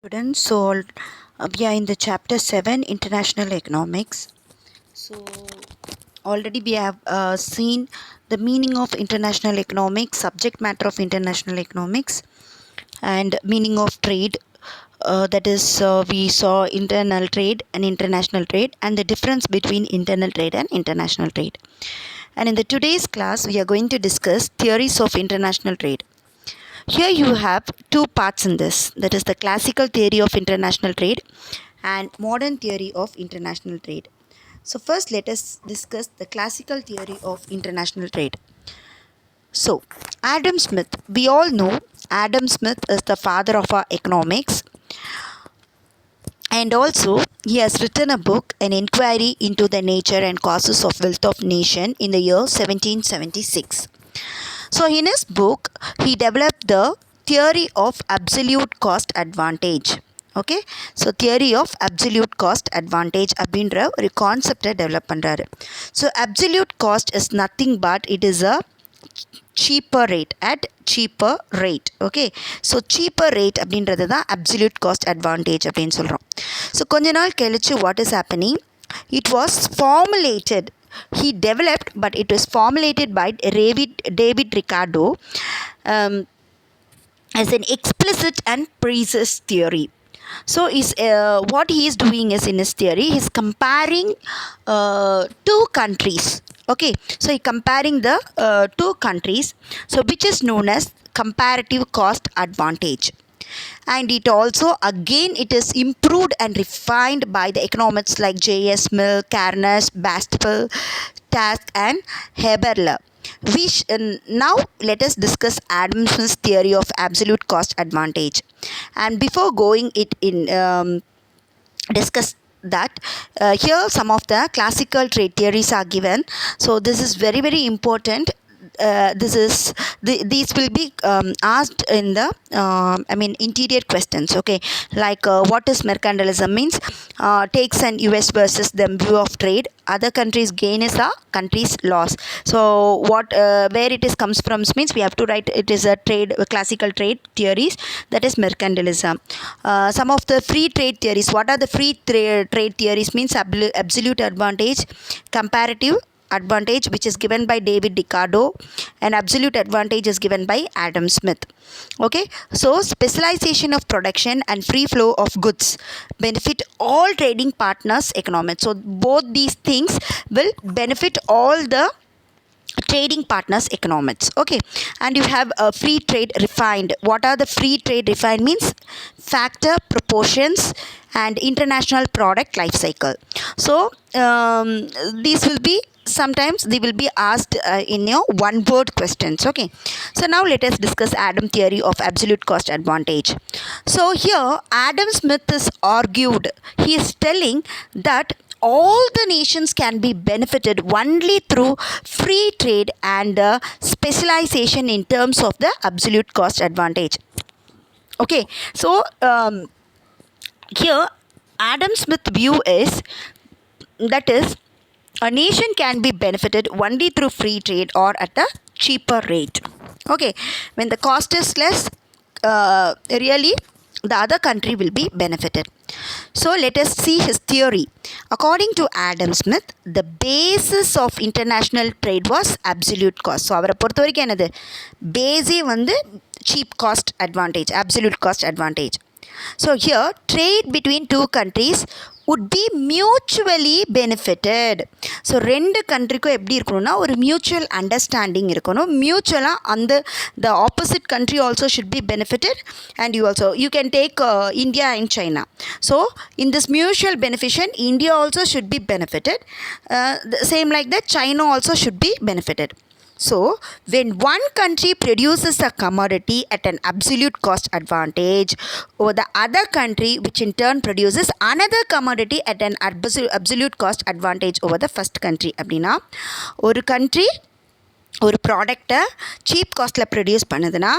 Students, we are in the chapter 7 international economics. So already we have seen the meaning of international economics, subject matter of international economics, and meaning of trade. That is, we saw internal trade and international trade, and the difference between internal trade and international trade. And in the today's class, we are going to discuss theories of international trade. Here you have two parts in this, that is the classical theory of international trade and modern theory of international trade. So first let us discuss the classical theory of international trade. So Adam Smith, we all know Adam Smith is the father of our economics, and also he has written a book, An Inquiry into the Nature and Causes of Wealth of Nation, in the year 1776. So in his book, he developed the theory of absolute cost advantage. Okay, so theory of absolute cost advantage அப்படின்ற ஒரு கான்செப்டை develop பண்ணுறாரு. So absolute cost is nothing but it is a cheaper rate at cheaper rate. Okay, so cheaper rate அப்படின்றது தான் absolute cost advantage அப்படின்னு சொல்கிறோம். So கொஞ்ச நாள் கழிச்சு what is happening, it was formulated, he developed, but it was formulated by David Ricardo as an explicit and precise theory. So what he is doing is, in his theory, he is comparing two countries. Okay, so he comparing the two countries, so which is known as comparative cost advantage. And it also, again, it is improved and refined by the economists like J.S. Mill, Carness, Bastable, Task, and Heberle. Now let us discuss Adam Smith's theory of absolute cost advantage. And before going it in discuss that, here some of the classical trade theories are given. So this is very, very important. These will be asked in the interior questions. Okay, like what is mercantilism means, takes an US versus the view of trade, other countries gain is a country's loss. So what where it is comes from means we have to write it is a classical trade theories, that is mercantilism. Some of the free trade theories, what are the free trade theories means absolute advantage, comparative advantage, which is given by David Ricardo, and absolute advantage is given by Adam Smith. Okay, so specialization of production and free flow of goods benefit all trading partners economics. So both these things will benefit all the trading partners economics. Okay, and you have free trade refined. What are the free trade refined means, factor, proportions, and international product life cycle. So these will be, sometimes they will be asked in your one word questions. Okay, so now let us discuss Adam theory of absolute cost advantage. So here Adam Smith is argued, he is telling that all the nations can be benefited only through free trade and specialization in terms of the absolute cost advantage. Okay, so here Adam Smith view is, that is, a nation can be benefited only through free trade or at a cheaper rate. Okay, when the cost is less, really the other country will be benefited. So let us see his theory. According to Adam Smith, the basis of international trade was absolute cost. So அவரை பொறுத்த வரைக்கும் என்னது, பேஸே வந்து cheap cost advantage, absolute cost advantage. So here trade between two countries would be mutually benefited. So ரெண்டு கண்ட்ரிக்கும் எப்படி இருக்கணும்னா ஒரு mutual understanding இருக்கணும். மியூச்சுவலாக அந்த the opposite country also should be benefited, and you can take India and China. So in this mutual benefaction India also should be benefited, same like that China also should be benefited. So when one country produces a commodity at an absolute cost advantage over the other country, which in turn produces another commodity at an absolute cost advantage over the first country, அப்படின்னா ஒரு country ஒரு ப்ராடக்டை cheap காஸ்ட்டில் produce பண்ணுதுன்னா,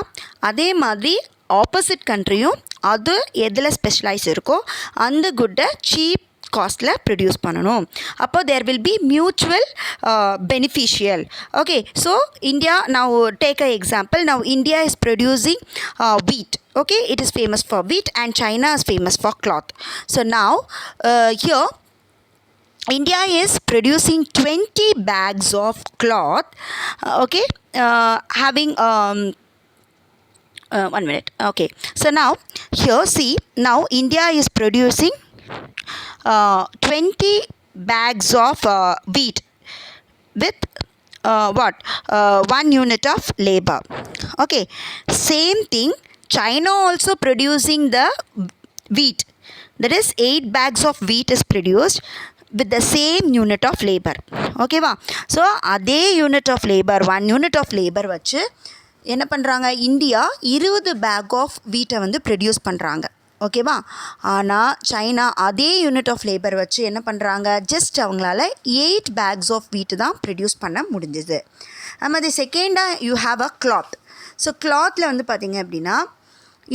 அதே மாதிரி opposite கண்ட்ரியும் அது எதில் specialise இருக்கோ அந்த குட்டை சீப் காஸ்ட்டில் ப்ரொடியூஸ் பண்ணணும். அப்போ there will be mutual beneficial. Okay, so India, now take an example, now India is producing wheat. Okay, it is famous for wheat and China is famous for cloth. So now here India is producing 20 bags of cloth. Okay, having 1 minute. Okay, so now here see, now India is producing 20 bags of wheat with what 1 unit of labor. Okay, same thing, China also producing the wheat, that is 8 bags of wheat is produced with the same unit of labor. Okay va, so அதே unit of labor 1 unit of labor வச்சு என்ன பண்ணுறாங்க, India 20 back of வீட்டை வந்து produce பண்ணுறாங்க. ஓகேவா, ஆனால் China அதே யூனிட் ஆஃப் லேபர் வச்சு என்ன பண்ணுறாங்க, ஜஸ்ட் அவங்களால 8 பேக்ஸ் ஆஃப் வீட்டு தான் ப்ரொடியூஸ் பண்ண முடிஞ்சுது. அது மாதிரி செகண்டாக you have a cloth. So கிளாத்தில் வந்து பார்த்திங்க அப்படின்னா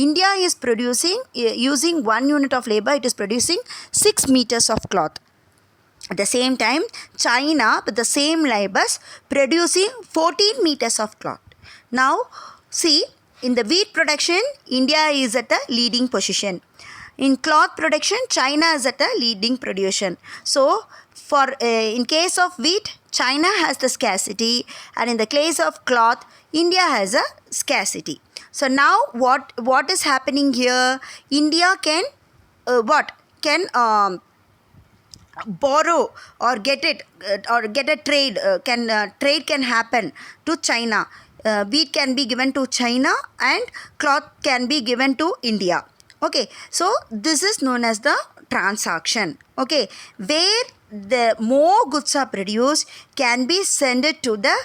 India is producing, using 1 unit of labor, it is producing 6 meters of cloth. At the same time, China with the same labors producing 14 meters of cloth. Now, see, in the wheat production, India is at a leading position. In cloth production, China is at a leading production. So, for in case of wheat, China has the scarcity, and in the case of cloth, India has a scarcity. So now, what is happening here? India can borrow or get it or get a trade. Trade can happen to China. Wheat can be given to China and cloth can be given to India. Okay, so this is known as the transaction. Okay, where the more goods are produced can be sent to the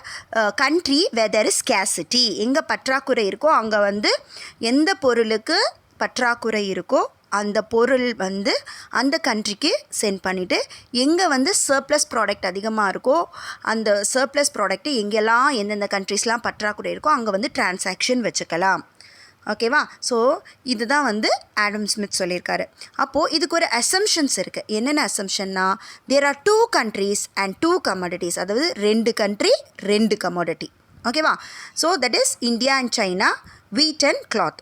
country where there is scarcity. எங்கே பற்றாக்குறை இருக்கோ அங்கே வந்து எந்த பொருளுக்கு பற்றாக்குறை இருக்கோ அந்த பொருள் வந்து அந்த கண்ட்ரிக்கு சென்ட் பண்ணிவிட்டு எங்கே வந்து சர்ப்ளஸ் ப்ராடக்ட் அதிகமாக இருக்கோ அந்த சர்ப்ளஸ் ப்ராடக்ட்டு எங்கெல்லாம் எந்தெந்த கண்ட்ரிஸ்லாம் பற்றாக்குறை இருக்கோ அங்கே வந்து டிரான்சாக்ஷன் வச்சுக்கலாம். ஓகேவா, ஸோ இதுதான் வந்து ஆடம் ஸ்மித் சொல்லியிருக்காரு. அப்போது இதுக்கு ஒரு அசம்ஷன்ஸ் இருக்குது. என்னென்ன அசம்ஷன்னா, there are 2 countries and 2 commodities, அதாவது 2 country 2 commodity. ஓகேவா, so that is India and China, wheat and cloth.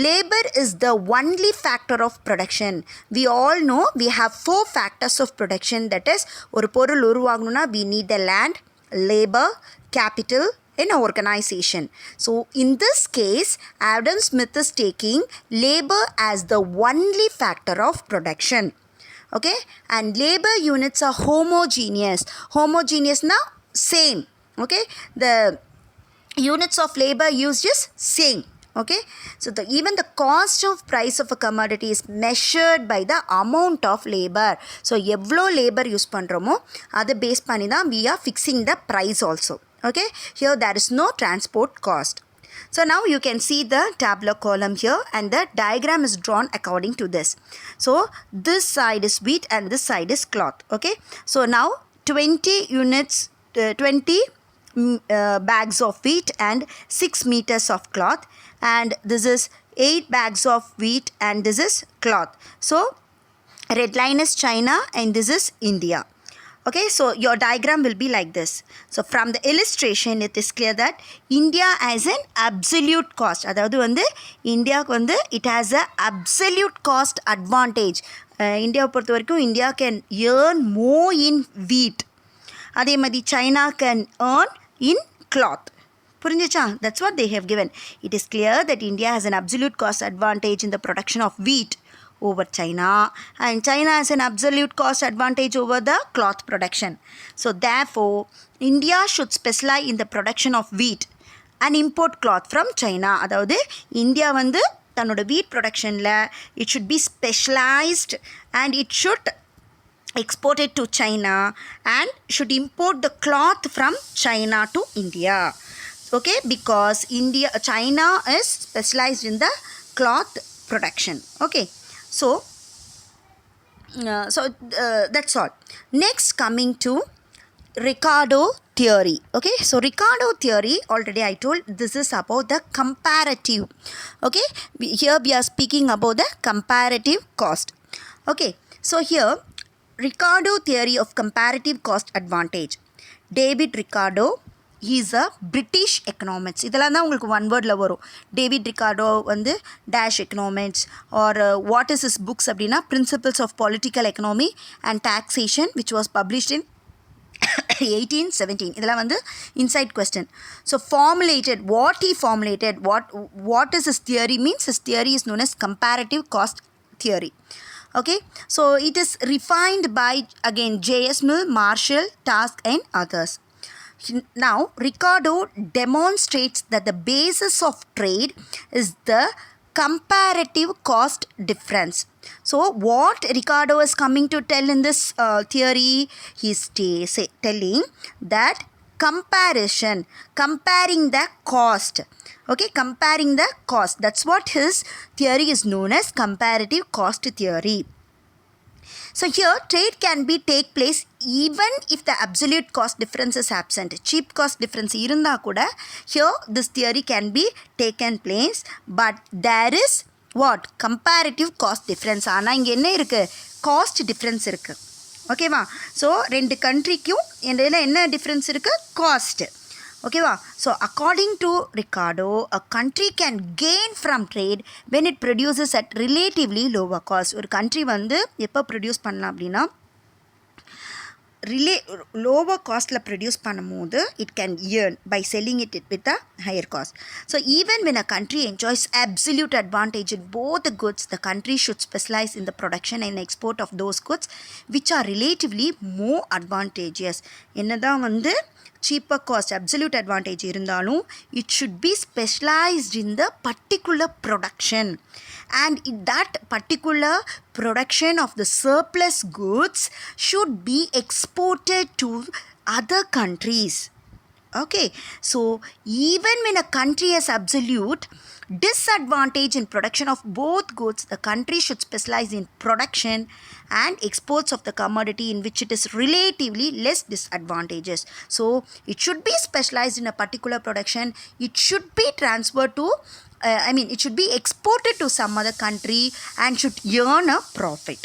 Labor is the only factor of production. We all know we have 4 factors of production. That is, ஒரு பொருள் உருவாகணும்னா we need the land, labor, capital, and organization. So in this case, Adam Smith is taking labor as the only factor of production. Okay, and labor units are homogeneous. Homogeneous na same. Okay, the units of labor used is same. Okay, so even the cost of price of a commodity is measured by the amount of labor. So எவ்வளோ labor use பண்ணுறோமோ அதை base பண்ணி தான் we are fixing the price also. Okay, here there is no transport cost. So now you can see the tabular column here and the diagram is drawn according to this. So this side is wheat and this side is cloth. Okay, so now 20 units, 20 bags of wheat and 6 meters of cloth, and this is 8 bags of wheat and this is cloth. So red line is China and this is India. Okay, so your diagram will be like this. So from the illustration it is clear that India has an absolute cost. அதாவது வந்து இந்தியாவுக்கு வந்து it has a absolute cost advantage. இந்தியாவை பொறுத்த வரைக்கும் India can earn more in wheat. அதே மாதிரி China can earn in cloth. புரிஞ்சிச்சா? That's what they have given. It is clear that India has an absolute cost advantage in the production of wheat over China, and China has an absolute cost advantage over the cloth production. So therefore, India should specialize in the production of wheat and import cloth from China. அதாவது India வந்து தன்னோட wheat productionல it should be specialized and it should export it to China and should import the cloth from China to India. Okay, because China is specialized in the cloth production. Okay, so that's all. Next, coming to Ricardo theory. Okay, so Ricardo theory, already I told, this is about the comparative. Okay, here we are speaking about the comparative cost. Okay, so here Ricardo theory of comparative cost advantage. David Ricardo he is a British economist. இதெல்லாம் தான் உங்களுக்கு one wordல வரும். David Ricardo வந்து dash economics or what is his books அப்படின்னா Principles of Political Economy and Taxation which was published in 1817. இதெல்லாம் வந்து inside question. So formulated, what he formulated, what is his theory means his theory is known as comparative cost theory. Okay, so it is refined by again J.S. Mill, Marshall, Task and others. Now Ricardo demonstrates that the basis of trade is the comparative cost difference. So what Ricardo is coming to tell in this theory, he is telling that comparing the cost. Okay, comparing the cost, that's what his theory is known as comparative cost theory. So here trade can be take place even if the absolute cost difference is absent. Cheap cost difference irundha kuda here this theory can be taken place, but there is what comparative cost difference. ஆனா இங்க என்ன இருக்கு, cost difference இருக்கு. ஓகேவா? So ரெண்டு கண்ட்ரிக்கும் இடையில என்ன difference இருக்குது, காஸ்ட். ஓகேவா? So according to Ricardo a country can gain from trade when it produces at relatively lower cost. ஒரு கண்ட்ரி வந்து எப்போ ப்ரொடியூஸ் பண்ணலாம் அப்படின்னா லோவர் காஸ்ட்டில் ப்ரொடியூஸ் பண்ணும்போது it can earn by selling it with a higher cost. So even when a country enjoys absolute advantage in both the goods, the country should specialize in the production and export of those goods which are relatively more advantageous. என்னதான் வந்து cheaper cost absolute advantage இருந்தாலும் it should be specialized in the particular production, and that particular production of the surplus goods should be exported to other countries. Okay, so even when a country has absolute disadvantage in production of both goods, the country should specialize in production and exports of the commodity in which it is relatively less disadvantageous. So it should be specialized in a particular production, it should be transferred to it should be exported to some other country and should earn a profit.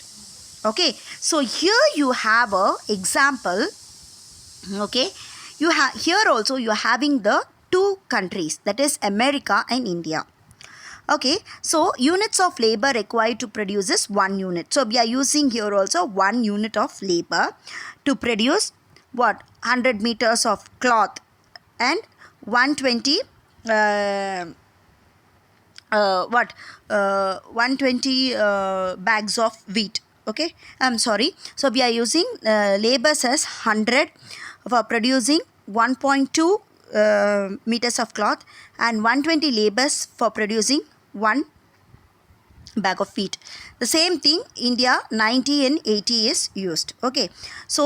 Okay, so here you have a example. Okay, you have here also you are having the two countries, that is America and India. Okay, so units of labor required to produce is 1 unit. So we are using here also 1 unit of labor to produce what, 100 meters of cloth and 120 120 bags of wheat. Okay, I'm sorry. So we are using labors as 100 for producing 1.2 meters of cloth and 120 labors for producing 1 bag of wheat. The same thing India 90 and 80 is used. Okay, so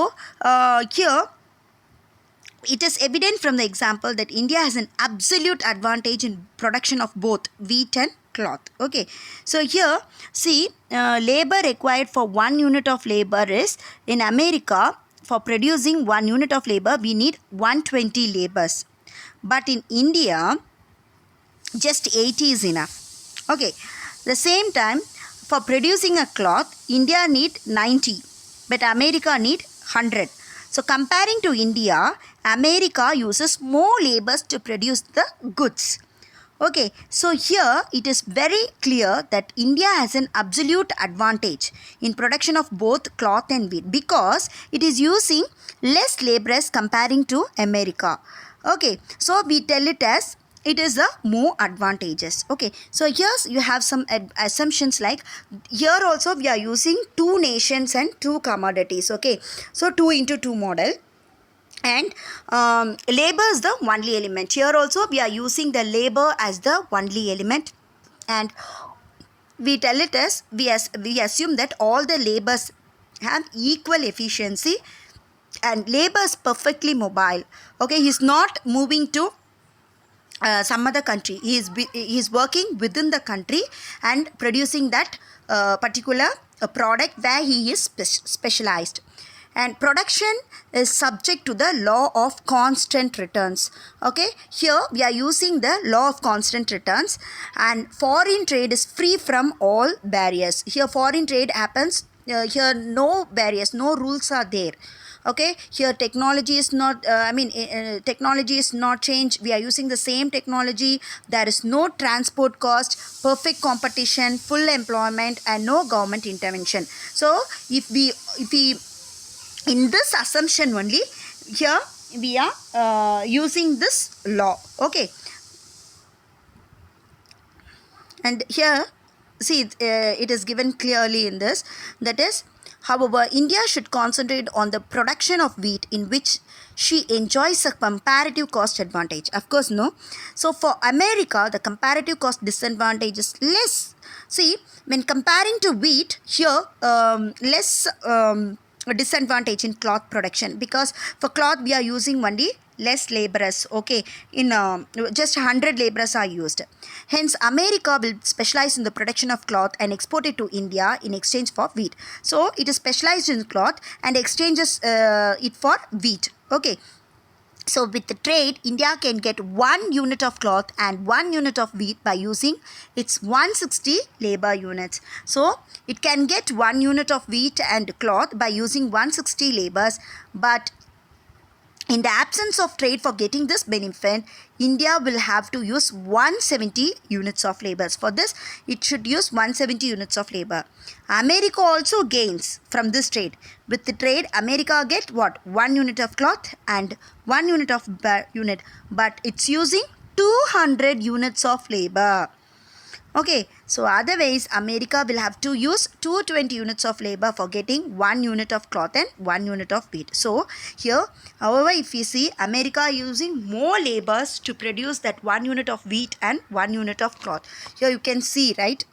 here it is evident from the example that India has an absolute advantage in production of both wheat and cloth. Okay, so here see labor required for 1 unit of labor is, in America for producing 1 unit of labor we need 120 labors, but in India just 80 is enough. Okay, the same time for producing a cloth India need 90 but America need 100. So comparing to India, America uses more labors to produce the goods. Okay, so here it is very clear that India has an absolute advantage in production of both cloth and wheat because it is using less laborers comparing to America. Okay, so we tell it as it is a more advantageous. Okay, so here you have some assumptions like here also we are using 2 nations and 2 commodities. Okay, so 2 into 2 model, and labor is the only element. Here also we are using the labor as the only element, and we tell it as we assume that all the labors have equal efficiency and labor is perfectly mobile. Okay, he is not moving to some other country. He is working within the country and producing that particular product where he is specialized. And production is subject to the law of constant returns. Okay, here we are using the law of constant returns, and foreign trade is free from all barriers. Here foreign trade happens, here no barriers, no rules are there. Okay, here technology is not technology is not changed. We are using the same technology. There is no transport cost, perfect competition, full employment, and no government intervention. So if we in this assumption only, here we are using this law. Okay, and here see it is given clearly in this, that is, however, India should concentrate on the production of wheat in which she enjoys a comparative cost advantage. Of course, no. So for America, the comparative cost disadvantage is less. See, when comparing to wheat, here less disadvantage in cloth production, because for cloth we are using only less laborers. Okay, in just 100 laborers are used. Hence America will specialize in the production of cloth and export it to India in exchange for wheat. So it is specialized in cloth and exchanges it for wheat. Okay, so with the trade, India can get 1 unit of cloth and 1 unit of wheat by using its 160 labor units. So it can get 1 unit of wheat and cloth by using 160 labors, but in the absence of trade for getting this benefit, India will have to use 170 units of labors. For this, it should use 170 units of labor. America also gains from this trade. With the trade, America get what? 1 unit of cloth and 1 unit of unit, but it's using 200 units of labor. Okay, so otherwise America will have to use 220 units of labor for getting 1 unit of cloth and 1 unit of wheat. So here, however, if you see, America using more labors to produce that 1 unit of wheat and 1 unit of cloth. Here you can see, right?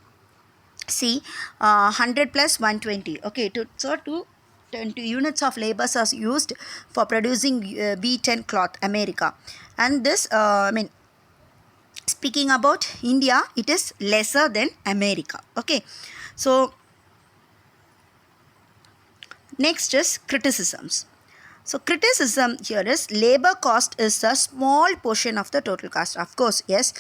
See, 100 plus 120. Okay, so 220 units of labors are used for producing wheat and cloth, America. And this, speaking about India, it is lesser than America. Okay, so next is criticisms. So criticism here is labor cost is a small portion of the total cost. Of course, yes.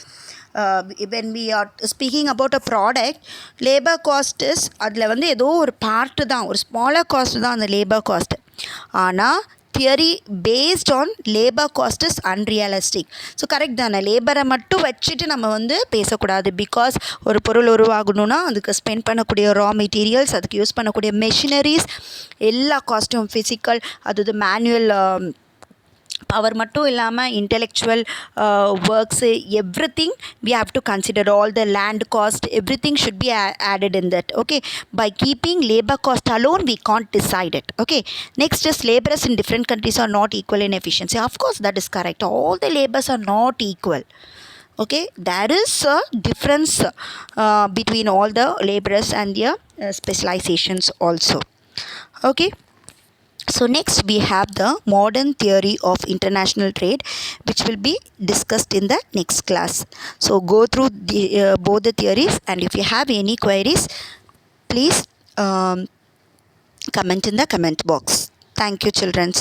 When we are speaking about a product, labor cost is அதில் வந்து ஏதோ ஒரு part தான், ஒரு smaller cost தான் அந்த labour cost. ஆனால் theory based on labour cost is unrealistic. So correct தானே, லேபரை மட்டும் வச்சுட்டு நம்ம வந்து பேசக்கூடாது. பிகாஸ் ஒரு பொருள் உருவாகணும்னா அதுக்கு ஸ்பெண்ட் பண்ணக்கூடிய ரா மெட்டீரியல்ஸ், அதுக்கு யூஸ் பண்ணக்கூடிய மெஷினரிஸ், எல்லா காஸ்ட்டும் ஃபிசிக்கல், அது மேனுவல் பவர் மட்டும் இல்லாமல் intellectual works, every thing we have to consider. All the land cost, everything should be added in that. Okay, by keeping labor cost alone we can't decide it. Okay, next is laborers in different countries are not equal in efficiency. Of course, that is correct. All the labors are not equal. Okay, there is a difference between all the laborers and their specializations also. Okay, so next we have the modern theory of international trade, which will be discussed in the next class. So go through both the theories, and if you have any queries, please comment in the comment box. Thank you, children.